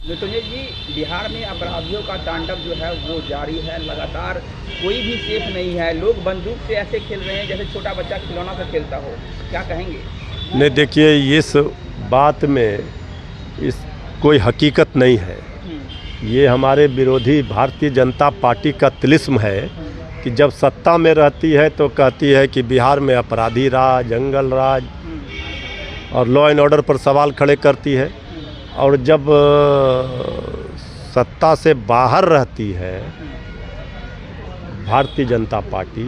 मृत्युंजय जी, बिहार में अपराधियों का तांडव जो है वो जारी है लगातार। कोई भी सेफ नहीं है। लोग बंदूक से ऐसे खेल रहे हैं जैसे छोटा बच्चा खिलौना से खेलता हो। क्या कहेंगे? नहीं, देखिए, इस बात में कोई हकीकत नहीं है। ये हमारे विरोधी भारतीय जनता पार्टी का तिलिस्म है कि जब सत्ता में रहती है तो कहती है कि बिहार में अपराधी राज, जंगल राज और लॉ एंड ऑर्डर पर सवाल खड़े करती है, और जब सत्ता से बाहर रहती है भारतीय जनता पार्टी,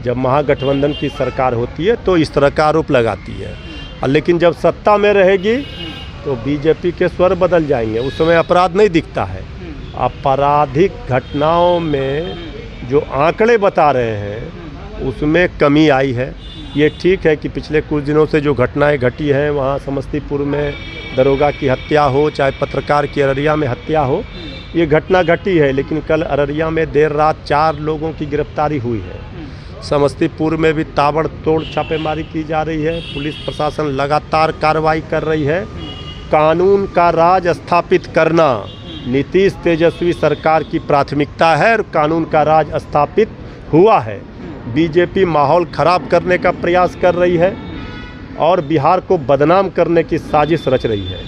जब महागठबंधन की सरकार होती है तो इस तरह का आरोप लगाती है। लेकिन जब सत्ता में रहेगी तो बीजेपी के स्वर बदल जाएंगे, उस समय अपराध नहीं दिखता है। आपराधिक घटनाओं में जो आंकड़े बता रहे हैं उसमें कमी आई है। ये ठीक है कि पिछले कुछ दिनों से जो घटनाएं घटी हैं, वहाँ समस्तीपुर में दरोगा की हत्या हो, चाहे पत्रकार की अररिया में हत्या हो, ये घटना घटी है। लेकिन कल अररिया में देर रात 4 लोगों की गिरफ्तारी हुई है। समस्तीपुर में भी ताबड़तोड़ छापेमारी की जा रही है। पुलिस प्रशासन लगातार कार्रवाई कर रही है। कानून का राज स्थापित करना नीतीश तेजस्वी सरकार की प्राथमिकता है और कानून का राज स्थापित हुआ है। बीजेपी माहौल खराब करने का प्रयास कर रही है और बिहार को बदनाम करने की साजिश रच रही है।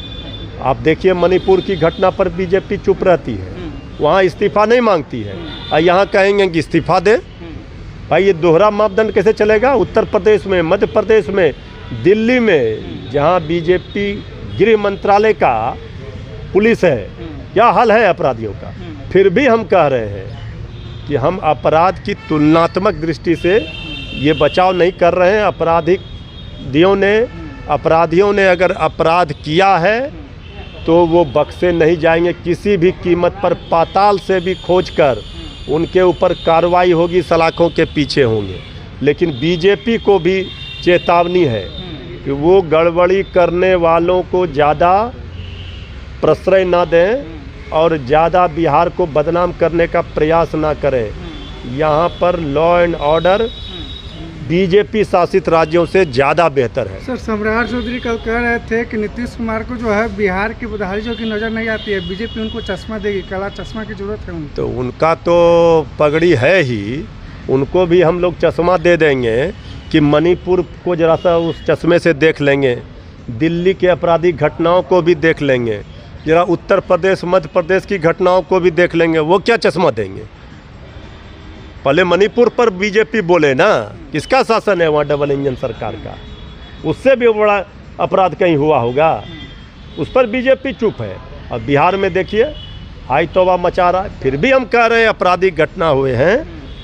आप देखिए, मणिपुर की घटना पर बीजेपी चुप रहती है, वहाँ इस्तीफा नहीं मांगती है, और यहाँ कहेंगे कि इस्तीफा दें। भाई, ये दोहरा मापदंड कैसे चलेगा? उत्तर प्रदेश में, मध्य प्रदेश में, दिल्ली में, जहाँ बीजेपी गृह मंत्रालय का पुलिस है, क्या हाल है अपराधियों का। फिर भी हम कह रहे हैं कि हम अपराध की तुलनात्मक दृष्टि से ये बचाव नहीं कर रहे हैं। अपराधियों ने अगर अपराध किया है तो वो बख्शे नहीं जाएंगे। किसी भी कीमत पर पाताल से भी खोजकर उनके ऊपर कार्रवाई होगी, सलाखों के पीछे होंगे। लेकिन बीजेपी को भी चेतावनी है कि वो गड़बड़ी करने वालों को ज़्यादा प्रश्रय ना दें और ज़्यादा बिहार को बदनाम करने का प्रयास ना करें। यहाँ पर लॉ एंड ऑर्डर बीजेपी शासित राज्यों से ज़्यादा बेहतर है। सर, सम्राट चौधरी कल कह रहे थे कि नीतीश कुमार को जो है बिहार की बदहालियों की नज़र नहीं आती है, बीजेपी उनको चश्मा देगी, काला चश्मा की जरूरत है उनको। तो उनका तो पगड़ी है ही, उनको भी हम लोग चश्मा दे देंगे कि मणिपुर को जरा सा उस चश्मे से देख लेंगे, दिल्ली के आपराधिक घटनाओं को भी देख लेंगे, जरा उत्तर प्रदेश मध्य प्रदेश की घटनाओं को भी देख लेंगे। वो क्या चश्मा देंगे? पहले मणिपुर पर बीजेपी बोले ना, किसका शासन है वहाँ डबल इंजन सरकार का? उससे भी बड़ा अपराध कहीं हुआ होगा, उस पर बीजेपी चुप है। अब बिहार में देखिए, हाई तौबा मचा रहा है। फिर भी हम कह रहे हैं आपराधिक घटना हुए हैं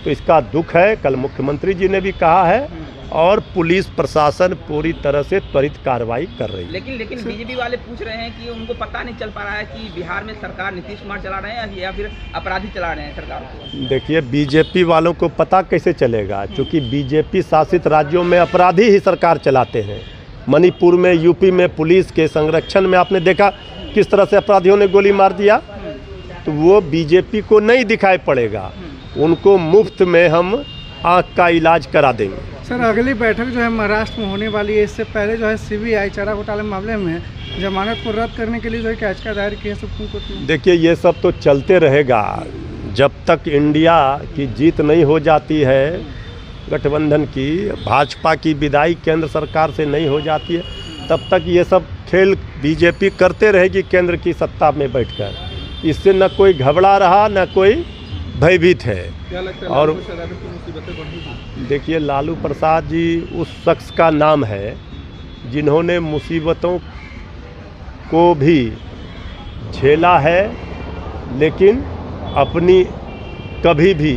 तो इसका दुख है। कल मुख्यमंत्री जी ने भी कहा है और पुलिस प्रशासन पूरी तरह से त्वरित कार्रवाई कर रही है। लेकिन बीजेपी वाले पूछ रहे हैं कि उनको पता नहीं चल पा रहा है कि बिहार में सरकार नीतीश कुमार चला रहे हैं या फिर अपराधी चला रहे हैं सरकार को। देखिए, बीजेपी वालों को पता कैसे चलेगा? क्योंकि बीजेपी शासित राज्यों में अपराधी ही सरकार चलाते हैं। मणिपुर में, यूपी में पुलिस के संरक्षण में आपने देखा किस तरह से अपराधियों ने गोली मार दिया। तो वो बीजेपी को नहीं दिखाई पड़ेगा, उनको मुफ्त में हम आँख का इलाज करा देंगे। सर, अगली बैठक जो है महाराष्ट्र में होने वाली है, इससे पहले जो है सीबीआई चारा घोटाले मामले में जमानत को रद्द करने के लिए जो है याचिका दायर की है सुप्रीम कोर्ट में। देखिए, ये सब तो चलते रहेगा जब तक इंडिया की जीत नहीं हो जाती है, गठबंधन की, भाजपा की विदाई केंद्र सरकार से नहीं हो जाती है, तब तक ये सब खेल बीजेपी करते रहेगी केंद्र की सत्ता में बैठकर। इससे न कोई घबरा रहा न कोई भयभीत है। क्या लगता है और मुसीबतें बढ़ेगी? देखिए, लालू प्रसाद जी उस शख्स का नाम है जिन्होंने मुसीबतों को भी झेला है, लेकिन अपनी कभी भी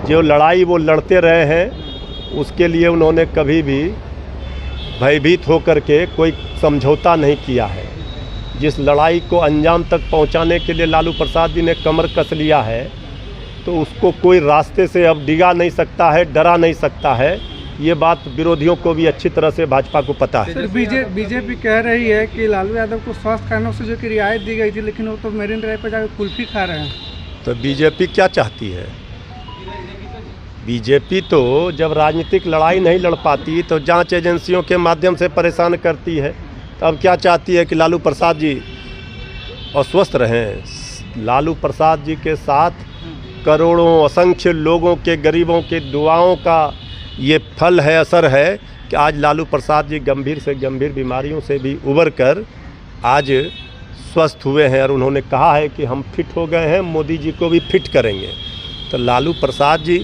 जो लड़ाई वो लड़ते रहे हैं उसके लिए उन्होंने कभी भी भयभीत होकर के कोई समझौता नहीं किया है। जिस लड़ाई को अंजाम तक पहुंचाने के लिए लालू प्रसाद जी ने कमर कस लिया है, तो उसको कोई रास्ते से अब डिगा नहीं सकता है, डरा नहीं सकता है। ये बात विरोधियों को भी अच्छी तरह से भाजपा को पता है। सर, बीजेपी कह रही है कि लालू यादव को स्वास्थ्य कारणों से जो कि रियायत दी गई थी, लेकिन वो तो मेरिन ड्राइव पर जाकर कुल्फी खा रहे हैं। तो बीजेपी क्या चाहती है? बीजेपी तो जब राजनीतिक लड़ाई नहीं लड़ पाती तो जांच एजेंसियों के माध्यम से परेशान करती है। तो अब क्या चाहती है कि लालू प्रसाद जी और स्वस्थ रहें। लालू प्रसाद जी के साथ करोड़ों असंख्य लोगों के, गरीबों के दुआओं का ये फल है, असर है कि आज लालू प्रसाद जी गंभीर से गंभीर बीमारियों से भी उबर कर आज स्वस्थ हुए हैं और उन्होंने कहा है कि हम फिट हो गए हैं, मोदी जी को भी फिट करेंगे। तो लालू प्रसाद जी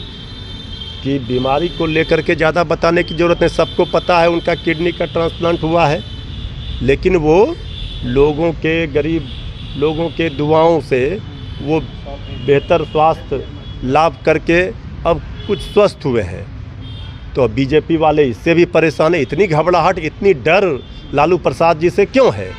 की बीमारी को लेकर के ज़्यादा बताने की ज़रूरत नहीं, सबको पता है उनका किडनी का ट्रांसप्लांट हुआ है, लेकिन वो लोगों के, गरीब लोगों के दुआओं से वो बेहतर स्वास्थ्य लाभ करके अब कुछ स्वस्थ हुए हैं। तो बीजेपी वाले इससे भी परेशान है। इतनी घबराहट, इतनी डर लालू प्रसाद जी से क्यों है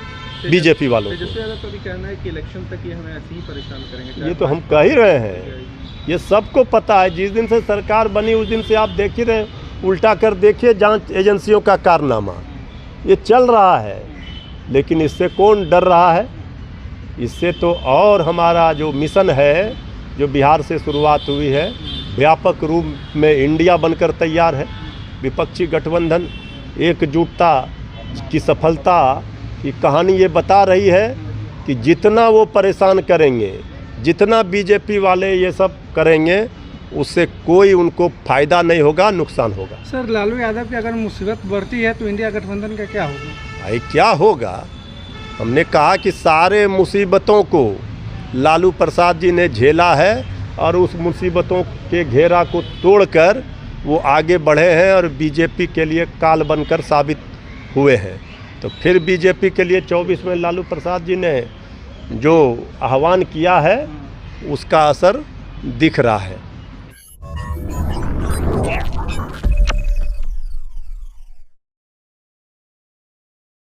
बीजेपी वालों को? तो भी कहना है कि इलेक्शन तक ये हमें ऐसे ही परेशान करेंगे। ये तो हम कह ही रहे हैं, ये सबको पता है। जिस दिन से सरकार बनी उस दिन से आप देख ही रहे, उल्टा कर देखिए जांच एजेंसियों का कारनामा, ये चल रहा है। लेकिन इससे कौन डर रहा है? इससे तो और हमारा जो मिशन है, जो बिहार से शुरुआत हुई है, व्यापक रूप में इंडिया बनकर तैयार है। विपक्षी गठबंधन एकजुटता की सफलता की कहानी ये बता रही है कि जितना वो परेशान करेंगे, जितना बीजेपी वाले ये सब करेंगे, उससे कोई उनको फ़ायदा नहीं होगा, नुकसान होगा। सर, लालू यादव की अगर मुसीबत बढ़ती है तो इंडिया गठबंधन का क्या होगा? भाई क्या होगा? हमने कहा कि सारे मुसीबतों को लालू प्रसाद जी ने झेला है और उस मुसीबतों के घेरा को तोड़कर वो आगे बढ़े हैं और बीजेपी के लिए काल बनकर साबित हुए हैं। तो फिर बीजेपी के लिए 24 में लालू प्रसाद जी ने जो आह्वान किया है उसका असर दिख रहा है।